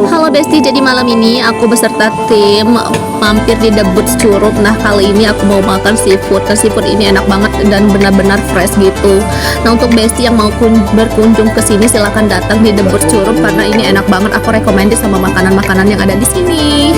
Halo Besti, jadi malam ini aku beserta tim mampir di The Boots Curup. Nah kali ini aku mau makan seafood. Dan seafood ini enak banget dan benar-benar fresh gitu. Nah untuk Besti yang mau berkunjung ke sini silahkan datang di The Boots Curup karena ini enak banget. Aku rekomendasi sama makanan-makanan yang ada di sini.